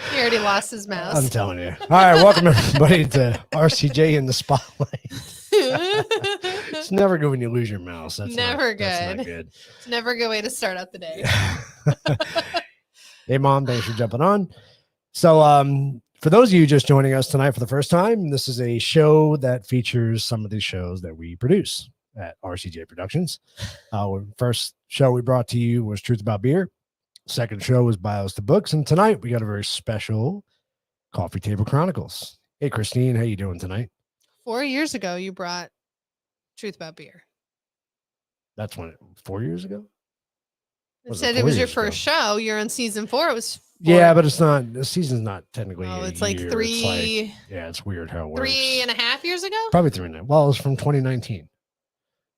He already lost his mouse. I'm telling you. All right, welcome everybody to RCJ in the Spotlight. It's never good when you lose your mouse. That's never not, good. That's not good. It's never a good way to start out the day. Hey, Mom, thanks for jumping on. So, for those of you just joining us tonight for the first time, this is a show that features some of the shows that we produce at RCJ Productions. First show we brought to you was Truth About Beer. Second show was Bios to Books. And tonight we got a very special Coffee Table Chronicles. Hey, Christine, how you doing tonight? 4 years ago, you brought Truth About Beer. That's when 4 years ago? It said it was your first show. You're on season 4. It was 4. Yeah, but it's not. The season's not technically. Oh, it's a like year. 3. It's like, yeah, it's weird how it works. 3.5 years ago. Probably 3.5. Well, it was from 2019.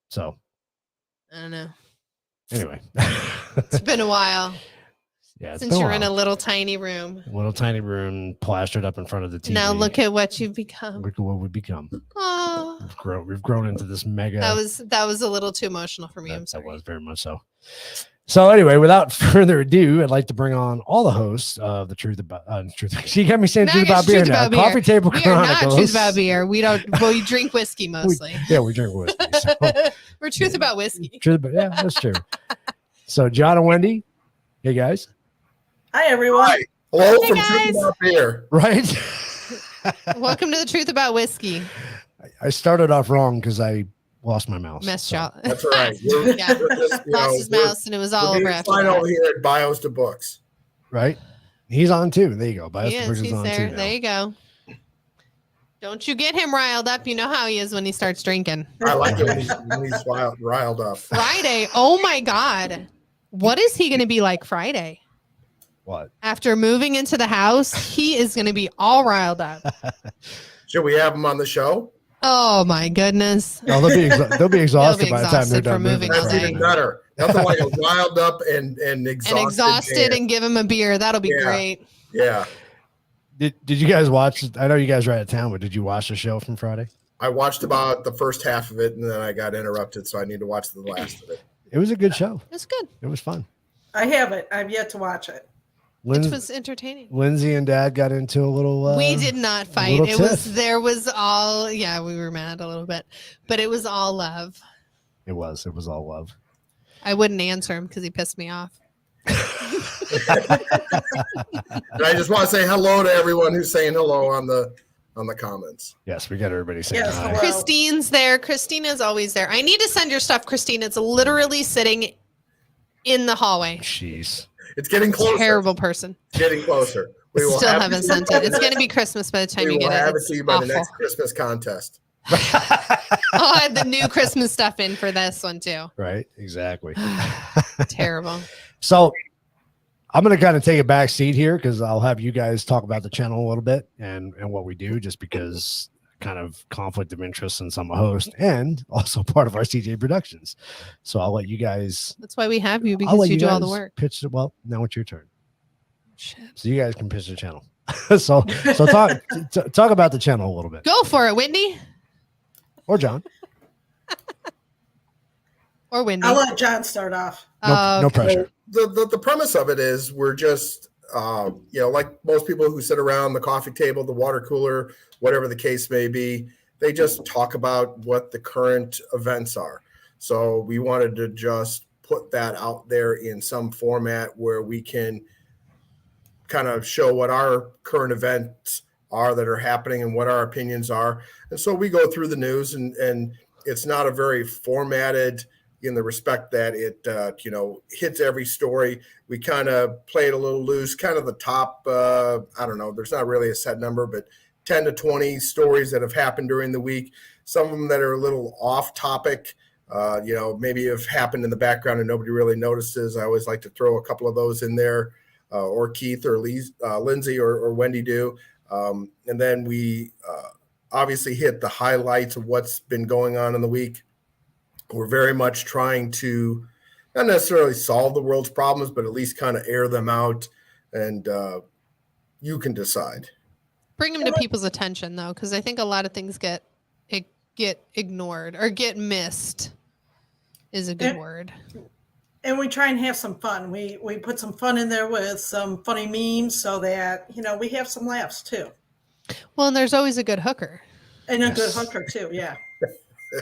So I don't know. Anyway, it's been a while. Yeah, since you're in a little tiny room. A little tiny room plastered up in front of the TV. Now look at what you've become. Look at what we've become. Oh, We've grown into this mega. That was a little too emotional for me. I'm sorry. That was very much so. So anyway, without further ado, I'd like to bring on all the hosts of the Truth About Truth. She got me saying Truth About Beer now. Coffee Table Chronicles. We are not Truth About Beer. We don't. Well, we drink whiskey mostly. We drink whiskey. So. We're Truth About Whiskey. Yeah, that's true. So John and Wendy, hey guys. Hi everyone. Hi. Hello from Truth About Beer. Right. Welcome to the Truth About Whiskey. I started off wrong because I lost my mouse. Messed up. That's right. Lost his mouse and it was all over after that. Over here at Bios to Books. Right. He's on too. There you go. Bios to Books is on there. too. There you go. Don't you get him riled up. You know how he is when he starts drinking. I like it when he's riled up. Friday. Oh my God. What is he going to be like Friday? What? After moving into the house, he is going to be all riled up. Should we have him on the show? Oh my goodness! Oh, they'll be exhausted by the time they're done moving. That's even better. Nothing like a riled up and exhausted and give him a beer. That'll be great. Yeah. Did you guys watch? I know you guys were out of town, but did you watch the show from Friday? I watched about the first half of it, and then I got interrupted, so I need to watch the last of it. It was a good show. It was good. It was fun. I haven't. I've yet to watch it. It was entertaining. Lindsay and Dad got into a little. We did not fight. We were mad a little bit, but it was all love. It was all love. I wouldn't answer him because he pissed me off. And I just want to say hello to everyone who's saying hello on the comments. Yes, we got everybody saying hi. Hello. Christine's there. Christina's always there. I need to send your stuff, Christine. It's literally sitting in the hallway. Jeez. It's getting closer. Terrible person. It's getting closer. We will still haven't sent it. It's going to be Christmas by the time you get it. We will have it to you by the next Christmas contest. I'll add the new Christmas stuff in for this one too. Right. Exactly. Terrible. So I'm going to kind of take a back seat here because I'll have you guys talk about the channel a little bit and what we do, just because kind of conflict of interest since I'm a host and also part of our CJ Productions. So I'll let you guys. That's why we have you, because you do all the work. Pitch it. Well, now it's your turn. Shit. So you guys can pitch the channel. so talk about the channel a little bit. Go for it, Whitney. Or John. Or Wendy. I'll let John start off. No pressure. The premise of it is we're just like most people who sit around the coffee table, the water cooler, whatever the case may be, they just talk about what the current events are. So we wanted to just put that out there in some format where we can kind of show what our current events are that are happening and what our opinions are. And so we go through the news and it's not a very formatted in the respect that it, hits every story. We kind of play it a little loose, kind of the top, I don't know, there's not really a set number, but 10 to 20 stories that have happened during the week. Some of them that are a little off topic, maybe have happened in the background and nobody really notices. I always like to throw a couple of those in there, or Keith or Lindsay or Wendy do. And then we obviously hit the highlights of what's been going on in the week. We're very much trying to not necessarily solve the world's problems, but at least kind of air them out, and you can decide. Bring them to people's attention, though, because I think a lot of things get ignored or get missed is a good word. And we try and have some fun. We put some fun in there with some funny memes so that, we have some laughs too. Well, and there's always a good hooker. And a good hooker too, yeah.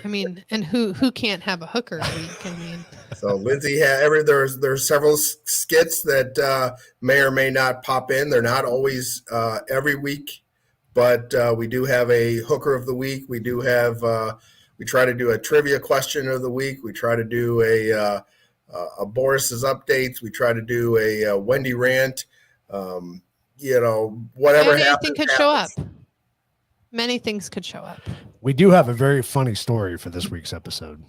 I mean, and who can't have a hooker week? I mean, So Lindsay there's several skits that may or may not pop in. They're not always every week, but we do have a hooker of the week. We do have we try to do a trivia question of the week. We try to do a Boris's updates. We try to do a Wendy rant. Whatever anything could show up. Many things could show up. We do have a very funny story for this week's episode.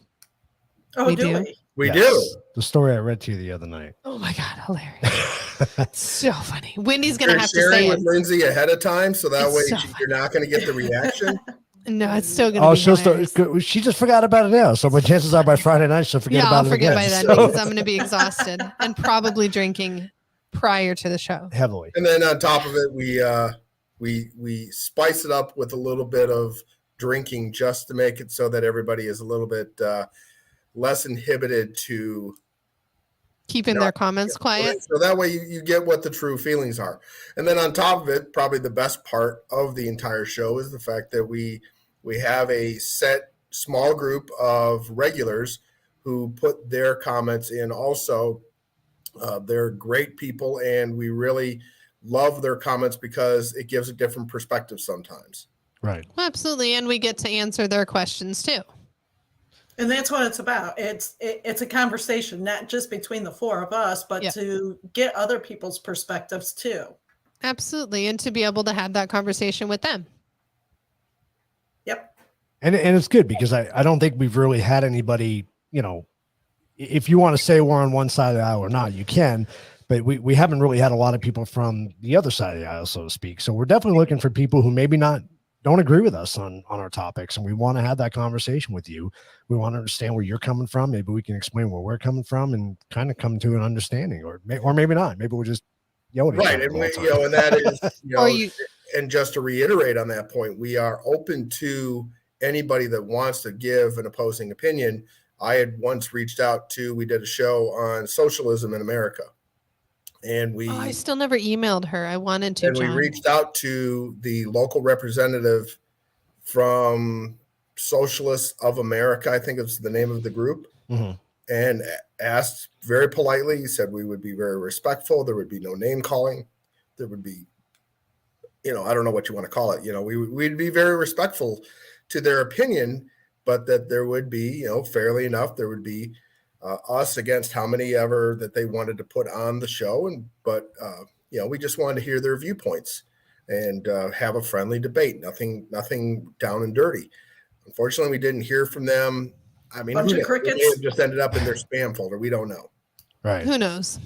Oh, We do do? we? We Yes. do. The story I read to you the other night. Oh my God, hilarious. So funny. Wendy's going to You're have to sharing say with it. Lindsay ahead of time, so that It's way so you're not going to get the reaction. No, it's still going to Oh, be hilarious. she just forgot about it now. So, but chances are by Friday night she'll forget Yeah, about I'll it forget again. by then So- because I'm going to be exhausted and probably drinking prior to the show. heavily. And then on top of it, we spice it up with a little bit of drinking just to make it so that everybody is a little bit less inhibited to Keeping their comments quiet. So that way you get what the true feelings are. And then on top of it, probably the best part of the entire show is the fact that we have a set small group of regulars who put their comments in also. They're great people, and we really love their comments because it gives a different perspective sometimes. Right. Absolutely. And we get to answer their questions too. And that's what it's about. It's a conversation, not just between the four of us, but Yeah. to get other people's perspectives too. Absolutely. And to be able to have that conversation with them. Yep. And it's good because I don't think we've really had anybody, if you want to say we're on one side of the aisle or not, you can, but we haven't really had a lot of people from the other side of the aisle, so to speak. So we're definitely looking for people who maybe don't agree with us on our topics. And we want to have that conversation with you. We want to understand where you're coming from. Maybe we can explain where we're coming from and kind of come to an understanding, or maybe not. Maybe we'll just yell at each Right. other And all the time. and that is, Or and just to reiterate on that point, we are open to anybody that wants to give an opposing opinion. I had once reached out we did a show on socialism in America. And I still never emailed her. I wanted to, and we John. reached out to the local representative from Socialists of America, I think it's the name of the group, Mhm. and asked very politely. He said we would be very respectful. There would be no name calling. There would be, I don't know what you want to call it. We'd be very respectful to their opinion, but that there would be, fairly enough, there would be us against how many ever that they wanted to put on the show. But we just wanted to hear their viewpoints and have a friendly debate. Nothing down and dirty. Unfortunately, we didn't hear from them. I mean, Bunch of who knows? crickets. It may have just ended up in their spam folder. We don't know. Right. Who knows?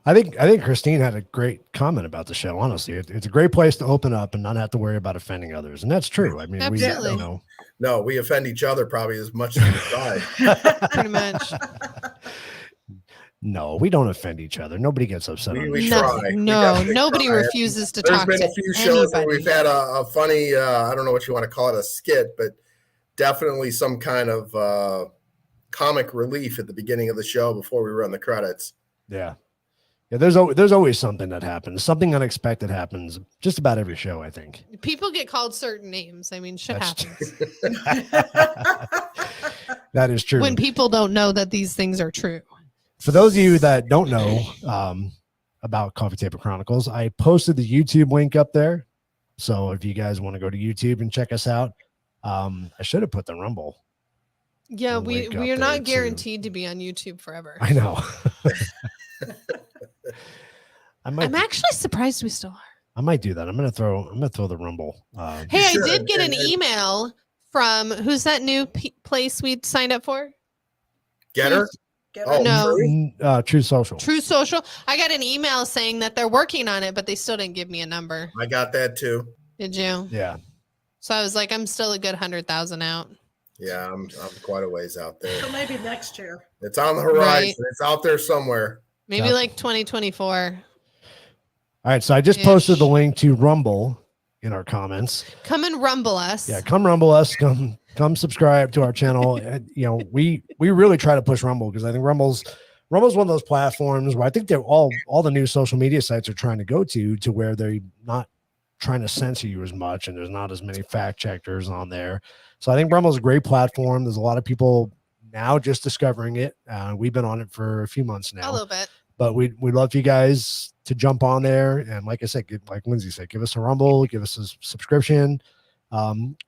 I think Christine had a great comment about the show. Honestly, it's a great place to open up and not have to worry about offending others, and that's true. I mean, Absolutely. No, we offend each other probably as much as we try. Pretty much. No, we don't offend each other. Nobody gets upset. on We each No, other. try. We no, definitely nobody try. refuses to There's talk been to a few shows where anybody. we've had a funny, I don't know what you want to call it, a skit, but definitely some kind of comic relief at the beginning of the show before we run the credits. Yeah. There's always something that happens. Something unexpected happens just about every show, I think. People get called certain names. I mean, shit That's happens. That is true. When people don't know that these things are true. For those of you that don't know about Coffee Table Chronicles, I posted the YouTube link up there. So if you guys want to go to YouTube and check us out, I should have put the Rumble. Yeah, The we link up are there, not too. guaranteed to be on YouTube forever. I know. I'm actually surprised we still are. I might do that. I'm gonna throw the Rumble. Hey, I should, did get an and- email from who's that new place we signed up for? Getter? Get Oh, it? No. True Social. True Social. I got an email saying that they're working on it, but they still didn't give me a number. I got that too. Did you? Yeah. So I was like, I'm still a good 100,000 out. Yeah, I'm quite a ways out there. So maybe next year. It's on the horizon. Right. It's out there somewhere. Maybe Gotcha. like 2024. All right. So I just posted the link to Rumble in our comments. Come and rumble us. Yeah, come Rumble us. Come subscribe to our channel. We really try to push Rumble because I think Rumble's Rumble's one of those platforms where I think they're all the new social media sites are trying to go to where they're not trying to censor you as much, and there's not as many fact checkers on there. So I think Rumble's a great platform. There's a lot of people now just discovering it. We've been on it for a few months now. A little bit. But we'd love for you guys to jump on there. And like I said, like Lindsay said, give us a Rumble, give us a subscription.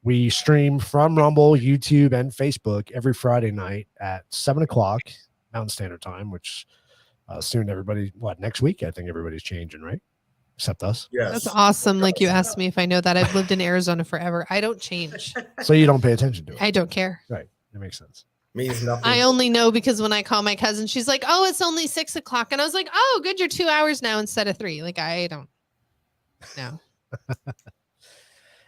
We stream from Rumble, YouTube, and Facebook every Friday night at 7:00 Mountain Standard Time, which soon everybody, next week? I think everybody's changing, right? Except us. Yes. That's awesome. Like you asked me if I know that. I've lived in Arizona forever. I don't change. So you don't pay attention to it. I don't care. Right. That makes sense. Means nothing. I only know because when I call my cousin, she's like, "Oh, it's only 6:00," and I was like, "Oh, good, you're 2 hours now instead of 3." Like I don't know.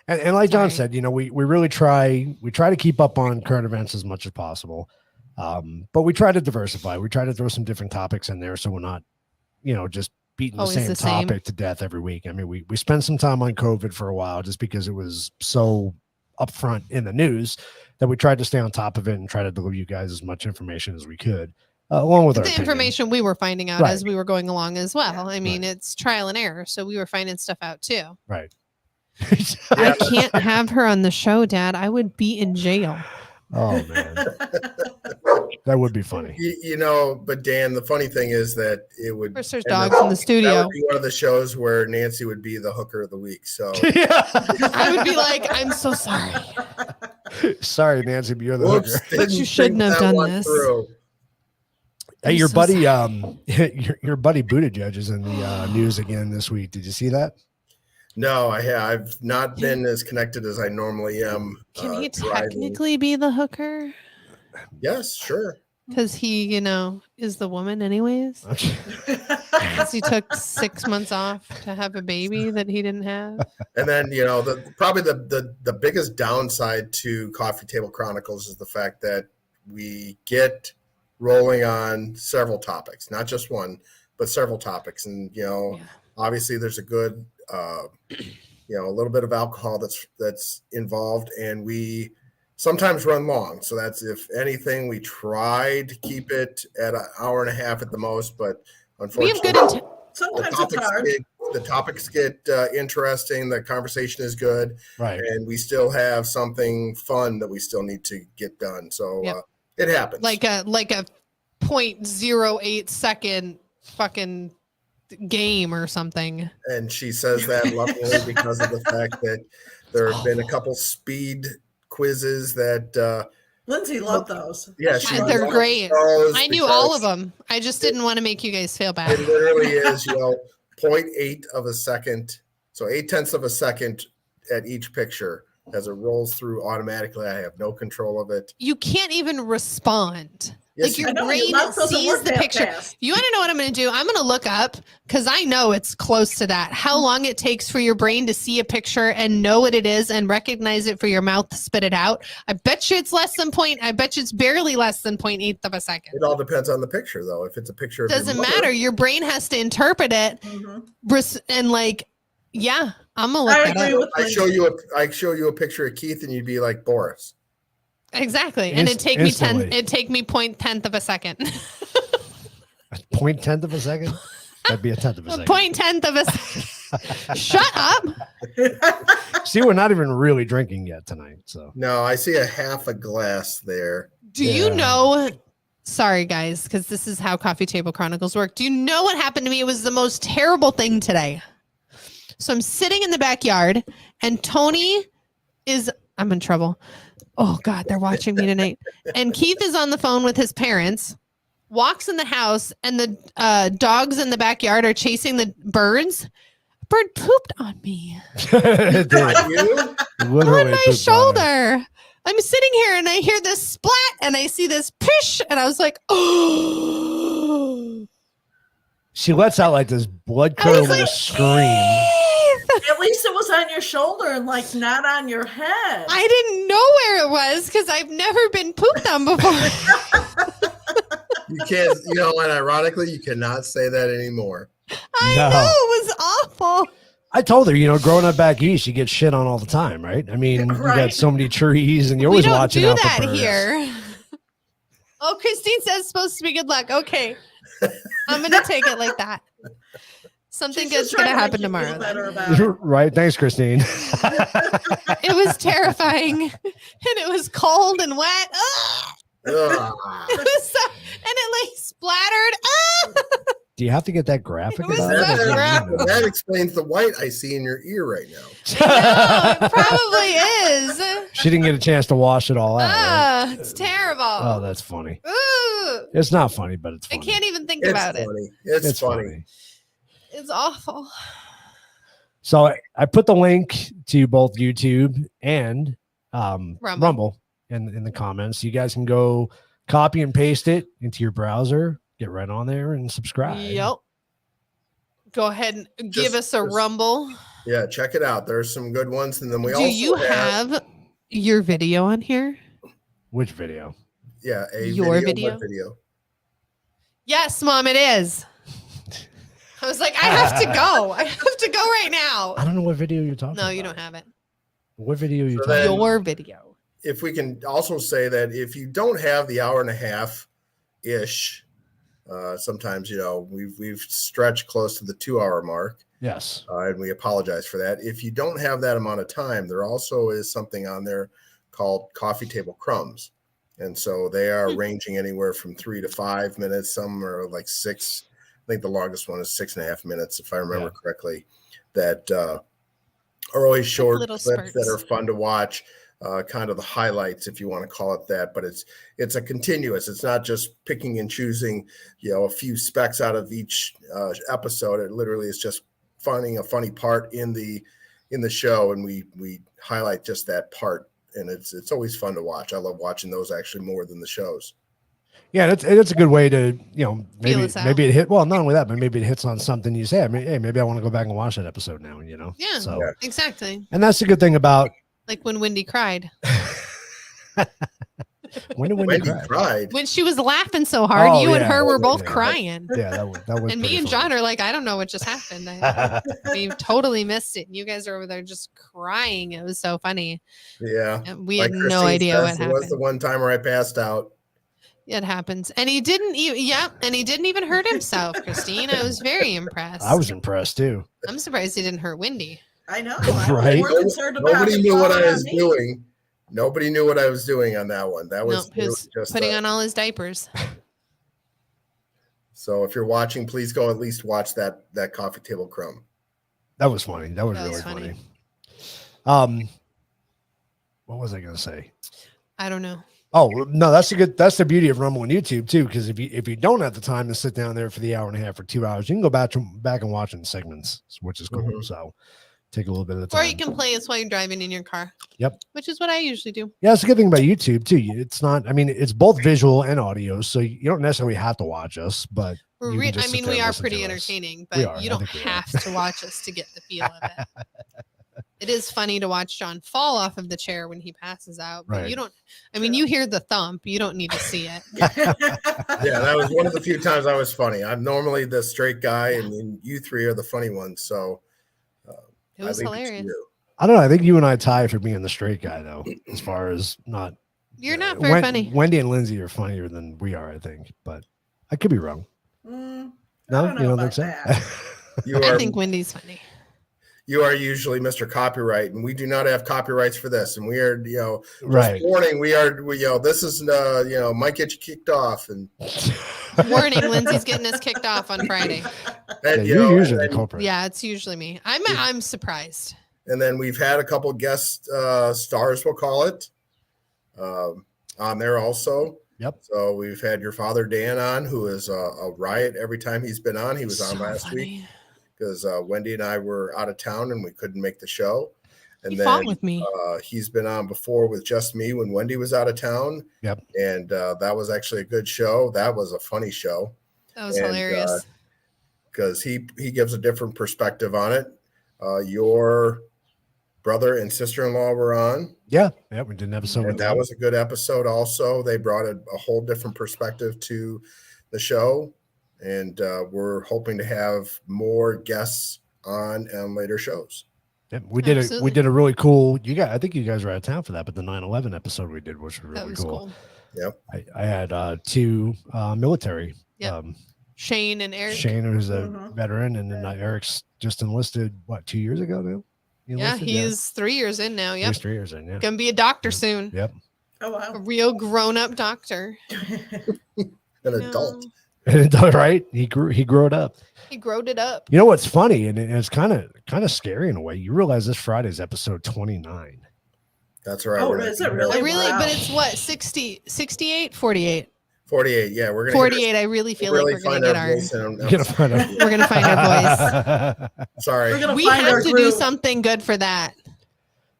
And like John Sorry. said, we really try to keep up on current events as much as possible. But we try to diversify. We try to throw some different topics in there so we're not, just beating the Always same the same. topic to death every week. I mean, we spent some time on COVID for a while just because it was so upfront in the news that we tried to stay on top of it and try to deliver you guys as much information as we could, along with our The opinion. information we were finding out Right. as we were going along as well. I mean, it's trial and error, so we were finding stuff out too. Right. I can't have her on the show, Dad. I would be in jail. Oh man, that would be funny. But Dan, the funny thing is that it would. First, there's and dogs that- in the That studio. would be one of the shows where Nancy would be the hooker of the week. So Yeah. I would be like, "I'm so sorry." Sorry, Nancy, but you're the whoops, hooker. But you didn't shouldn't think have that done one this. through. Hey, I'm your so buddy, sorry. your buddy Buttigieg is in the news again this week. Did you see that? No, I've not been as connected as I normally am. Can he driving. technically be the hooker? Yes, sure. Because he, is the woman anyways. Because he took 6 months off to have a baby that he didn't have. And then probably the biggest downside to Coffee Table Chronicles is the fact that we get rolling on several topics, not just one, but several topics. And obviously there's a good a little bit of alcohol that's involved, and we sometimes run long. So that's, if anything, we try to keep it at an hour and a half at the most, but We have unfortunately good Sometimes it's hard. the topics get interesting. The conversation is good, Right. and we still have something fun that we still need to get done. So Yep. it happens. like a 0.08 second fucking game or something. And she says that lovingly because of the fact that there have been a couple speed quizzes that Lindsay loved those. she They're loved great. those I knew all of because them. I just didn't want to make you guys feel It bad. literally is 0.8 of a second, so 0.8 of a second at each picture as it rolls through automatically. I have no control of it. You can't even respond. Yes, Like you your I know, brain your mouth doesn't sees work the that picture. fast. You want to know what I'm going to do? I'm going to look up, because I know it's close to that, how long it takes for your brain to see a picture and know what it is and recognize it for your mouth to spit it out. I bet you it's I bet you it's barely less than 0.8 of a second. It all depends on the picture, though. If it's a picture of your Doesn't mother- matter. Your brain has to interpret it. Mhm. And yeah, I'm going to I look that agree up. with I show you a picture of Keith, and you'd be like, Boris. Exactly. And Inst- it'd instantly. take me 0.10 of a second. 0.10 of a second? That'd be a tenth of a second. 0.10 of a second. Shut up. See, we're not even really drinking yet tonight. So No, I see a half a glass there. Do you know? Sorry, guys, because this is how Coffee Table Chronicles work. Do you know what happened to me? It was the most terrible thing today. So I'm sitting in the backyard, and Tony I'm in trouble. Oh, God, they're watching me tonight. And Keith is on the phone with his parents, walks in the house, and the dogs in the backyard are chasing the birds. A bird pooped on me. It did. Not you? Literally On my pooped on her. shoulder. I'm sitting here and I hear this splat and I see this pish and I was like, oh. She lets out like this blood I was curdling like, scream. "Keith!" At least it was on your shoulder and not on your head. I didn't know where it was because I've never been pooped on before. You can't, and ironically, you cannot say that anymore. I No. know it was awful. I told her, growing up back east, you get shit on all the time, right? I mean, you got Right. so many trees, and you're We always don't watching do out that for birds. here. Oh, Christine says it's supposed to be good luck. Okay. I'm gonna take it like that. Something She's good's just gonna trying to happen make you tomorrow. feel better Then. about it. Right. Thanks, Christine. It was terrifying, and it was cold and wet. Ah! Ugh. It was so, and it like splattered. Ah! Do you have to get that graphic It was about so it? gross. That explains the white I see in your ear right now. No, it probably is. She didn't get a chance to wash it all out. Right? Ah, it's terrible. Oh, that's funny. Ooh, It's not funny, but it's I funny. can't even think It's about it. funny. It's funny. It's awful. So I put the link to both YouTube and Rumble in the comments. You guys can go copy and paste it into your browser, get right on there and subscribe. Yep. Go ahead and give us a rumble. Yeah, check it out. There's some good ones, and then we Do also you have your video on here? Which video? your video. Yes, Mom, it is. I was like, I have to go. I have to go right now. I don't know what video you're talking about. No, you don't have it. What video are you So talking then- about? Your video. If we can also say that if you don't have the hour and a half ish, sometimes we've stretched close to the 2 hour mark. Yes. And we apologize for that. If you don't have that amount of time, there also is something on there called Coffee Table Crumbs. And so they are ranging anywhere from 3 to 5 minutes. Some are like 6. I think the longest one is 6.5 minutes, if I remember correctly, that are always short little clips that spurts. are fun to watch, kind of the highlights, if you want to call it that. But it's a continuous. It's not just picking and choosing, a few specks out of each episode. It literally is just finding a funny part in the show, and we highlight just that part. And it's always fun to watch. I love watching those actually more than the shows. Yeah, it's a good way to, Feel us out. maybe it hit, well, not only that, but maybe it hits on something you say. I mean, hey, maybe I want to go back and watch that episode now, Yeah, So, exactly. and that's the good thing about Like when Wendy cried. when did Wendy cry? cried. When she was laughing so hard, Oh, you and yeah. her were both Yeah. crying. Yeah, that was And me pretty and funny. John are like, I don't know what just happened. We totally missed it. You guys are over there just crying. It was so funny. Yeah. And we Like had no Christine idea says, what it was the happened. one time where I passed out. It happens. And he didn't and he didn't even hurt himself, Christine. I was very impressed. I was impressed too. I'm surprised he didn't hurt Wendy. I know. Right. We're concerned about Nobody it knew what I falling was on me. doing. Nobody knew what I was doing on that one. That was Nope, he was just putting on all his diapers. So if you're watching, please go at least watch that Coffee Table Crumb. That was funny. That was That was really funny. funny. What was I going to say? I don't know. Oh no, that's the beauty of Rumble on YouTube too. Because if you don't have the time to sit down there for the hour and a half or 2 hours, you can go back and watch it in segments, which is cool. Mhm. So take a little bit of the time. Or you can play this while you're driving in your car. Yep. Which is what I usually do. Yeah, it's a good thing about YouTube too. It's not. I mean, it's both visual and audio, so you don't necessarily have to watch us, but you can just sit there We and are listen pretty to us. entertaining, We but are. you I don't think we are. have to watch us to get the feel of it. It is funny to watch John fall off of the chair when he passes out, but Right. you don't. I mean, you hear the thump. You don't need to see it. Yeah, that was one of the few times I was funny. I'm normally the straight guy, and then you three are the funny ones. So It was I leave it to hilarious. you. I don't know. I think you and I tie for being the straight guy though, as far as not. You're not very funny. Wendy and Lindsay are funnier than we are, I think, but I could be wrong. Mm, No, don't know you don't think about so? that. You I are think Wendy's funny. you are usually Mr. Copyright, and we do not have copyrights for this. And we are, Right. warning, this is, might get you kicked off. And, Warning: Lindsay's getting us kicked off on Friday. Yeah, and you're usually the and, culprit. Yeah, it's usually me. I'm surprised. and then we've had a couple guest stars, we'll call it, on there also. Yep. So we've had your father Dan on, who is a riot every time he's been on. He was on So last week funny. because Wendy and I were out of town and we couldn't make the show. And He then fought with me. he's been on before with just me when Wendy was out of town. Yep. And that was actually a good show. That was a funny show That was and, hilarious. because he gives a different perspective on it. Your brother and sister-in-law were on, Yeah. We did an episode and with that them. was a good episode also. They brought a whole different perspective to the show, and we're hoping to have more guests on later shows. Yep, we did Absolutely. a really cool. I think you guys were out of town for that, but the 9/11 episode we did was really That was cool. cool. I had two military Yep. Shane and Eric. Shane, who's a Mhm. veteran, and then Eric's just enlisted. What, 2 years ago now? He Yeah, enlisted? he's 3 years in now. Yep. He's 3 years in. Yeah. Gonna be a doctor Yep. soon. Yep. Oh, A wow. real grown-up doctor. An adult. No, Right? He grew it up. he growed it up. You know what's funny, and it's kind of scary in a way. You realize this Friday's episode 29. That's right. Oh, we're is gonna it be really? I really, Wow. but it's what, 60, 68, 48? 48. Yeah, we're gonna 48. I really feel like we're gonna get our voice in You're gonna find out. we're gonna find our voice. Sorry. We're gonna We find our have to do groove. something good for that.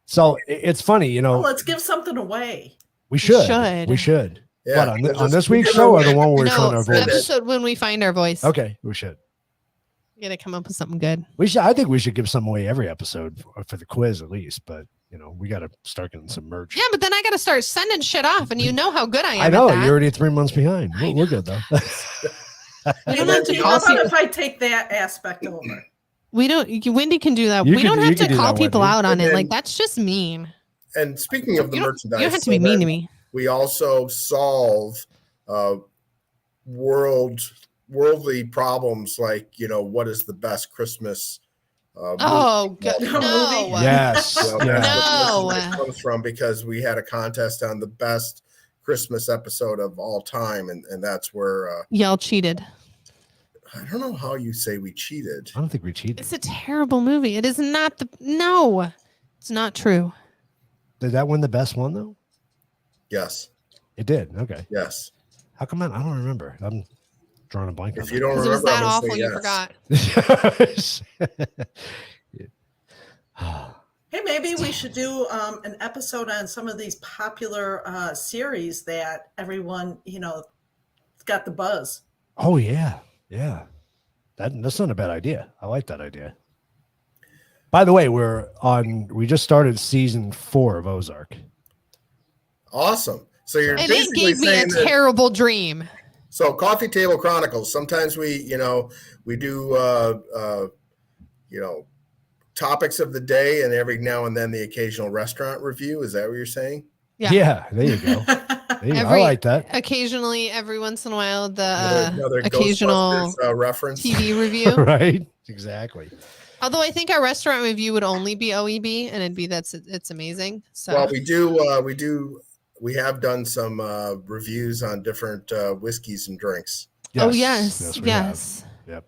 So it's funny, you know. Well, let's give something away. We should. should. We should. Yeah, What, on, because on it's- this week's show or the one where we No, find our the voice? episode when we find our voice. Okay, we should. We gotta come up with something good. We should. I think we should give some away every episode for the quiz at least. But you know, we got to start getting some merch. Yeah, but then I gotta start sending shit off, and you know how good I am. I know at that. you're already 3 months behind. We're good though. We don't Hey, have to Lindsay, call how about people. if I take that aspect over? We don't. Wendy can do that. You We can- don't you have can to do call that, people Wendy. out on And it. then- Like that's just mean. And speaking of the You don't, merchandise, you don't have to so be mean then to me. we also solve worldly problems like, you know, what is the best Christmas Oh God, Movie. no. Yes. You know, Yeah. that's where No. merchandise comes from, because we had a contest on the best Christmas episode of all time, and that's where Y'all cheated. I don't know how you say we cheated. I don't think we cheated. It's a terrible movie. It is not the. No, it's not true. Did that win the best one though? Yes, It did. Okay. yes. How come I don't remember? I'm drawing a blank. If on you don't Because it was remember, that I'm awful, gonna you say forgot. that. Hey, maybe we should do an episode on some of these popular series that everyone, you know, got the buzz. Oh yeah, yeah. That's not a bad idea. I like that idea. By the way, we just started season 4 of Ozark. Awesome. So you're And it basically gave me a saying that. terrible dream. So Coffee Table Chronicles. Sometimes we do, topics of the day, and every now and then the occasional restaurant review. Is that what you're saying? Yeah. There you go. There you go. I Every- like that. Occasionally, every once in a while, Another the occasional Ghostbusters, reference. TV review. Right? Exactly. Although I think our restaurant review would only be OEB, and it'd be it's amazing. So Well, we have done some reviews on different whiskeys and drinks. oh yes, we have. yes. Yep.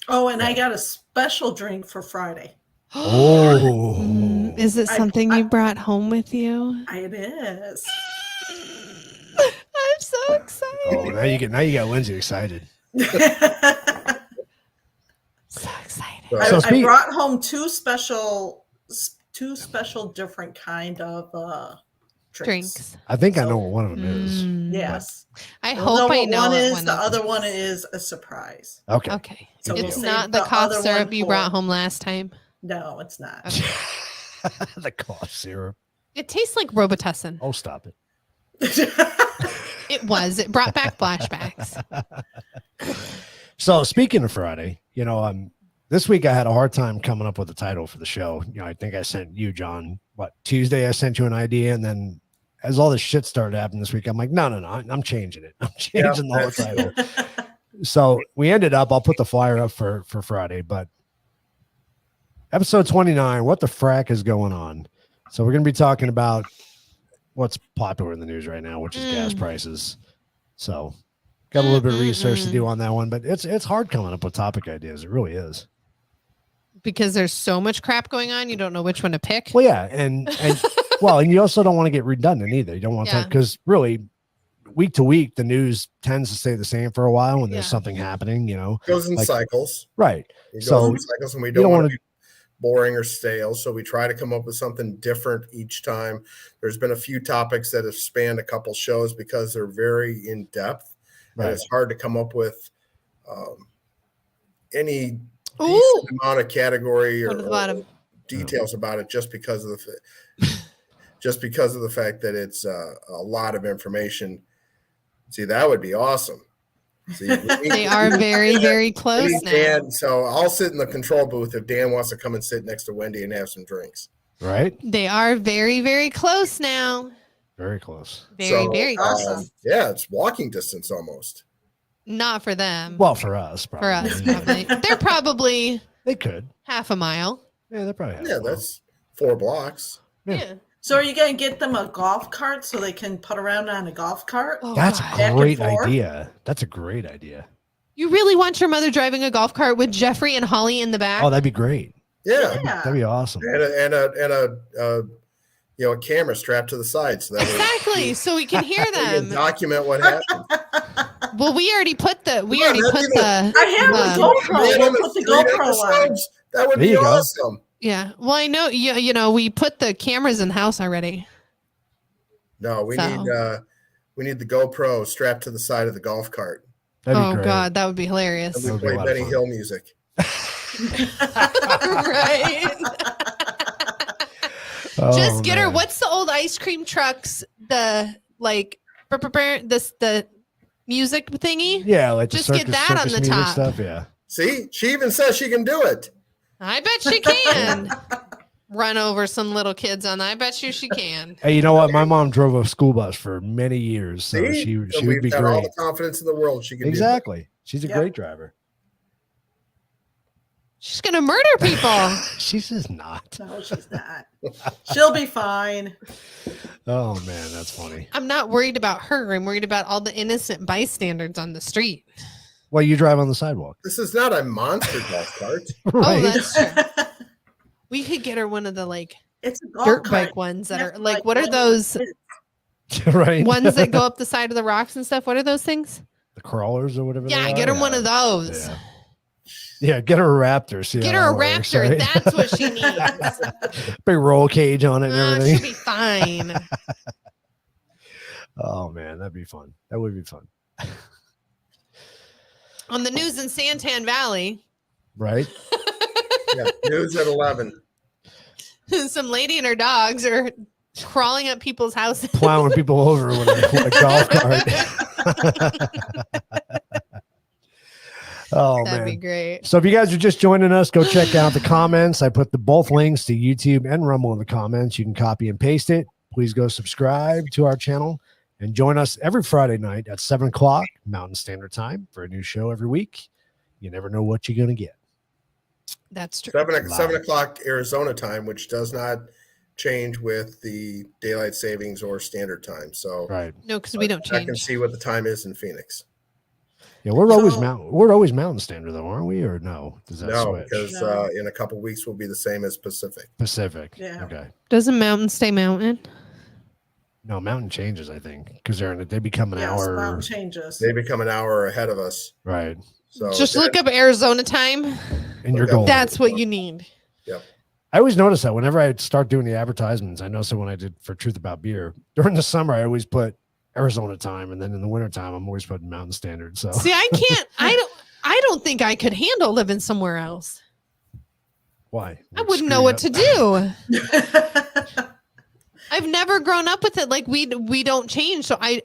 Oh, and I got a special drink for Friday. Oh. Is it I- something I- you brought home with you? It is. I'm so excited. Oh, now you got Lindsay excited. So excited. So, I, So I speak- brought home two special different kind of drinks. Drinks. I think I know what one of them is. Mm. Yes. I We'll hope I what know one what is. one The is. other one is a surprise. Okay. Okay. So Good we'll It's deal. save not the the cough other syrup one you for- brought home last time. No, it's not. The cough syrup. It tastes like Robitussin. Oh, stop it. It was. It brought back flashbacks. So speaking of Friday, this week I had a hard time coming up with a title for the show. I think I sent you, John, Tuesday I sent you an idea, and then as all this shit started happening this week, I'm like, no, I'm changing it. I'm changing the whole title. So we ended up, I'll put the flyer up for Friday, but episode 29, what the frack is going on? So we're going to be talking about what's popular in the news right now, which is gas prices. So got a little bit of research to do on that one, but it's hard coming up with topic ideas. It really is. Because there's so much crap going on, you don't know which one to pick. Well, yeah, and well, and you also don't want to get redundant either. You don't want to, because really, week to week, the news tends to stay the same for a while when there's something happening. It goes in cycles. Right? It goes So in cycles, and we you don't don't want wanna- to be boring or stale. So we try to come up with something different each time. There's been a few topics that have spanned a couple shows because they're very in depth, and Right. it's hard to come up with any Ooh. decent amount of category Go to the bottom. details about it, just because of the fact that it's a lot of information. See, that would be awesome. See, They are very, very close now. Dan, so I'll sit in the control booth if Dan wants to come and sit next to Wendy and have some drinks. Right? They are very, very close now. Very close. Very, So, very close. awesome. Yeah, it's walking distance almost. Not for them. Well, for us, probably. for us, probably. They're probably They could. half a mile. Yeah, they're probably. Yeah, that's 4 blocks. Yeah. Yeah. So are you going to get them a golf cart so they can put around on a golf cart? Oh, That's God. a Back and great forth? idea. That's a great idea. You really want your mother driving a golf cart with Jeffrey and Holly in the back? Oh, that'd be great. Yeah. That'd be awesome. And a camera strapped to the side. So that way Exactly. So we can hear you can them. document what happened. Well, we already put the Yeah, that'd be I have a GoPro. Man, We'll with put the 3 GoPro on. episodes, that would There be you go. awesome. yeah. Well, I know you know, we put the cameras in the house already. No, we So. need the GoPro strapped to the side of the golf cart. That'd be Oh great. God, that would be hilarious. And That we would be a play lot of Benny fun. Hill music. Right. Oh, Just get her. man. What's the old ice cream trucks? The like the music thingy. Yeah, like the Just get circus, that on circus the music top. stuff. Yeah. See, she even says she can do it. I bet she can. Run over some little kids on that. I bet you she can. Hey, you know what? My mom drove a school bus for many years, so See? she So would we've be got all great. the confidence in the world she can Exactly. She's a Yep. great driver. She's gonna murder people. She's just not. No, she's not. She'll be fine. Oh man, that's funny. I'm not worried about her. I'm worried about all the innocent bystanders on the street. Well, you drive on the sidewalk, do it. This is not a monster golf cart. Oh, right? that's true. We could get her one of the like It's a golf dirt cart. bike ones that You are have to, like what are roll those it. right. ones that go up the side of the rocks and stuff? What are those things? The crawlers or whatever. Yeah, they get are. her one of those. Yeah. Yeah, get her a Raptor. See Get how her a that works, Raptor. right? That's what she needs. Big roll cage on it and She'll everything. be fine. Oh man, that'd be fun. That would be fun, On the news in Santan Valley, right? Yeah, news at 11. some lady and her dogs are crawling up people's houses. Plowing people over with a golf cart. Oh That'd be man. great. So if you guys are just joining us, go check out the comments. I put the both links to YouTube and Rumble in the comments. You can copy and paste it. Please go subscribe to our channel and join us every Friday night at 7 o'clock Mountain Standard Time for a new show every week. You never know what you're going to get. That's true. 7 o'clock Arizona time, which does not change with the daylight savings or standard time. So Right. No, because we don't I can change. see what the time is in Phoenix. Yeah, we're always So- Mountain Standard though, aren't we? Or no? Does that No, switch? because No. in a couple weeks we'll be the same as Pacific. Pacific. Yeah. Okay. Doesn't mountain stay mountain? No, Mountain changes, I think, because they become an Yes, hour. mountain changes. They become an hour ahead of us. Right. So Just look up Arizona time. And you're Okay. going. That's what you need. I always notice that whenever I start doing the advertisements, I noticed that when I did for Truth About Beer during the summer, I always put Arizona time, and then in the wintertime, I'm always putting Mountain Standard. So See, I can't. I don't think I could handle living somewhere else. why? I wouldn't know what to do. I've never grown up with it. Like we don't change. So I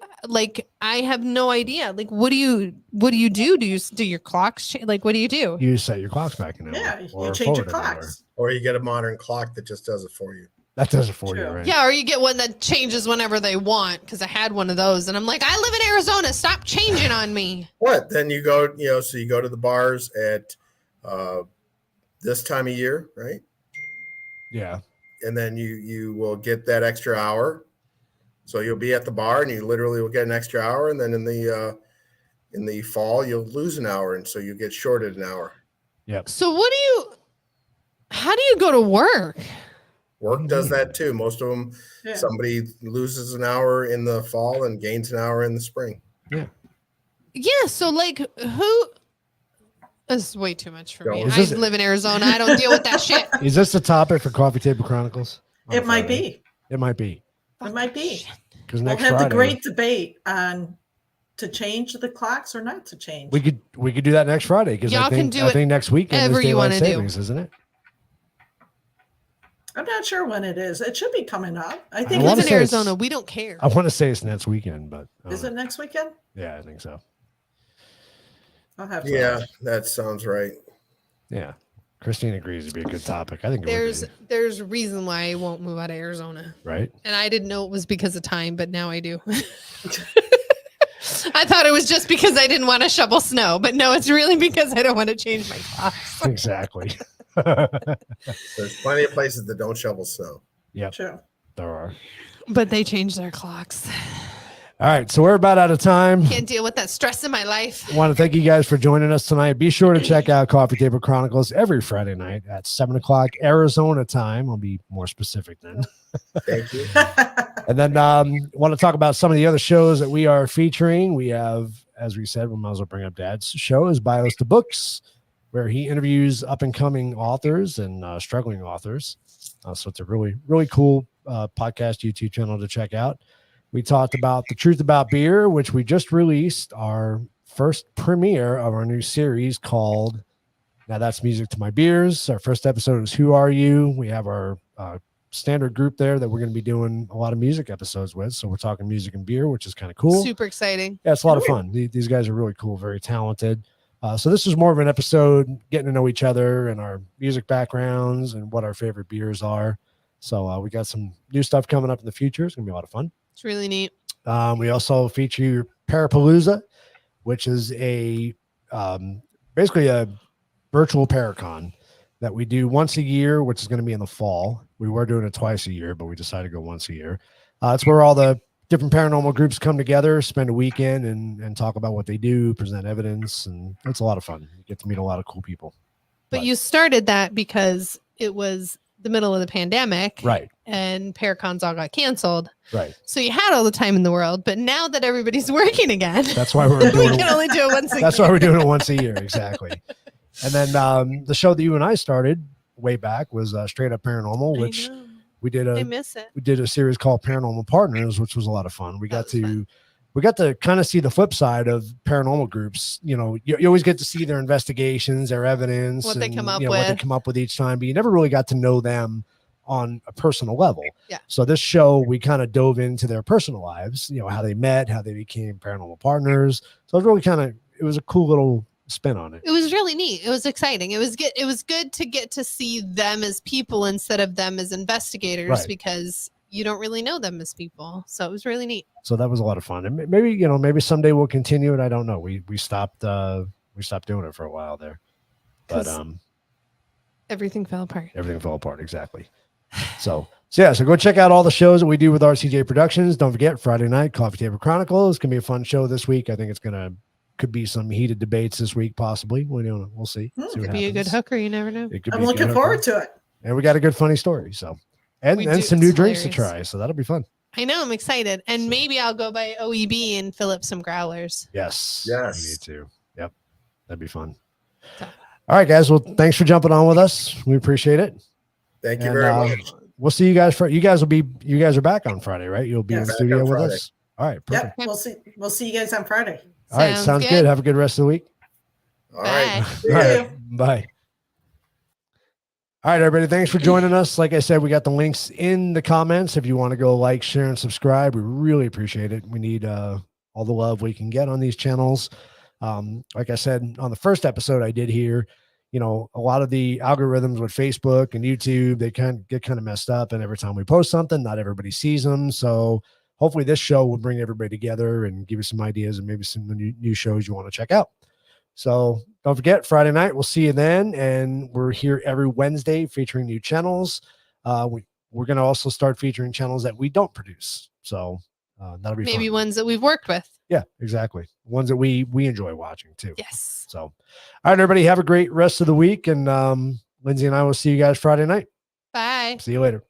have no idea. Like what do you do? Do you do your clocks change? Like what do you do? You set your clocks back an hour. Yeah, you or change your forward an hour. clocks. or you get a modern clock that just does it for you. That does it for you, True. right? Yeah, or you get one that changes whenever they want. Because I had one of those, and I'm like, I live in Arizona. Stop changing on me. What? Then you go, so you go to the bars at this time of year, right? Yeah. And then you will get that extra hour. So you'll be at the bar and you literally will get an extra hour. And then in the fall, you'll lose an hour. And so you get shorted an hour. Yep. So how do you go to work? Work does that too. Most of them, Yeah. somebody loses an hour in the fall and gains an hour in the spring. Yeah, so like who? This is way too much for me. Is I this- live in Arizona. I don't deal with that shit. Is this the topic for Coffee Table Chronicles? on It might Friday? be. It might be. It might be. Because We'll next have Friday, the great debate on to change the clocks or not to change. we could do that next Friday. Because Y'all I think, can do I think next weekend is whatever you daylight wanna do. savings, isn't it? I'm not sure when it is. It should be coming up. I I think wanna live it's, in say it's- Arizona. We don't care. I want to say it's next weekend, but I don't is know. it next weekend? Yeah, I think so. I'll have to. Yeah, that sounds right. Yeah. Christine agrees it'd be a good topic. I think it would be, There's a reason why I won't move out of Arizona. right? And I didn't know it was because of time, but now I do. I thought it was just because I didn't want to shovel snow, but no, it's really because I don't want to change my clocks. Exactly. There's plenty of places that don't shovel snow. Yep, True. there are. But they changed their clocks. All right, so we're about out of time. Can't deal with that stress in my life. I want to thank you guys for joining us tonight. Be sure to check out Coffee Table Chronicles every Friday night at 7 o'clock Arizona time. I'll be more specific then. Thank you. And then want to talk about some of the other shows that we are featuring. We have, as we said, we might as well bring up Dad's show is Bios to Books, where he interviews up-and-coming authors and struggling authors. So it's a really, really cool podcast YouTube channel to check out. We talked about The Truth About Beer, which we just released our first premiere of our new series called Now That's Music to My Beers. Our first episode was Who Are You? We have our standard group there that we're going to be doing a lot of music episodes with. So we're talking music and beer, which is kind of cool. Super exciting. Yeah, it's a lot of fun. These guys are really cool, very talented. So this is more of an episode getting to know each other and our music backgrounds and what our favorite beers are. So we got some new stuff coming up in the future. It's going to be a lot of fun. It's really neat. We also feature Parapalooza, which is basically a virtual Paracon that we do once a year, which is going to be in the fall. We were doing it twice a year, but we decided to go once a year. It's where all the different paranormal groups come together, spend a weekend and talk about what they do, present evidence, and it's a lot of fun. You get to meet a lot of cool people. But you started that because it was the middle of the pandemic. Right. And Paracons all got canceled. Right. So you had all the time in the world, but now that everybody's working again, That's why we're we doing can only do it once a That's year. why we're doing it once a year. Exactly. And then the show that you and I started way back was Straight Up Paranormal, which we did I miss it. we did a series called Paranormal Partners, which was a lot of fun. We got to kind of see the flip side of paranormal groups. You know, you always get to see their investigations, their evidence, What they come up what they with. come up with each time, but you never really got to know them on a personal level. Yeah. So this show, we kind of dove into their personal lives, you know, how they met, how they became paranormal partners. So it was really it was a cool little spin on it. It was really neat. It was exciting. It was good to get to see them as people instead of them as investigators, Right. because you don't really know them as people. So it was really neat. So that was a lot of fun. And maybe someday we'll continue it. I don't know. We stopped doing it for a while there. But 'Cause everything fell apart. everything fell apart. Exactly. So go check out all the shows that we do with RCJ Productions. Don't forget Friday night, Coffee Table Chronicles. It's gonna be a fun show this week. I think could be some heated debates this week, possibly. We'll see. See what Could be a good happens. hooker. You never know. It could I'm be a good looking hooker. forward to it. And we got a good funny story. So and We do. some It's new drinks to hilarious. try. So that'll be fun. I know. I'm excited. And maybe I'll go by OEB and fill up some growlers. Yes. Yes. We need to. Yep. That'd be fun. So- All right, guys. Well, thanks for jumping on with us. We appreciate it. Thank you And, very much. We'll see you guys you guys are back on Friday, right? You'll be in Yes. the Back studio on with Friday. us. All right, perfect. Yep. We'll see you guys on Friday. All right, sounds good. Have a good rest of the week. All right. Bye. See All ya. right, bye. All right, everybody. Thanks for joining us. Like I said, we got the links in the comments. If you want to go like, share, and subscribe, we really appreciate it. We need all the love we can get on these channels. Like I said on the first episode I did here, you know, a lot of the algorithms with Facebook and YouTube, they get kind of messed up. And every time we post something, not everybody sees them. So hopefully this show will bring everybody together and give you some ideas and maybe some new shows you want to check out. So don't forget, Friday night, we'll see you then. And we're here every Wednesday featuring new channels. We're going to also start featuring channels that we don't produce. So that'll be Maybe fun. ones that we've worked with. Yeah, exactly. Ones that we enjoy watching too. Yes. So, all right, everybody, have a great rest of the week. And Lindsay and I will see you guys Friday night. Bye. See you later.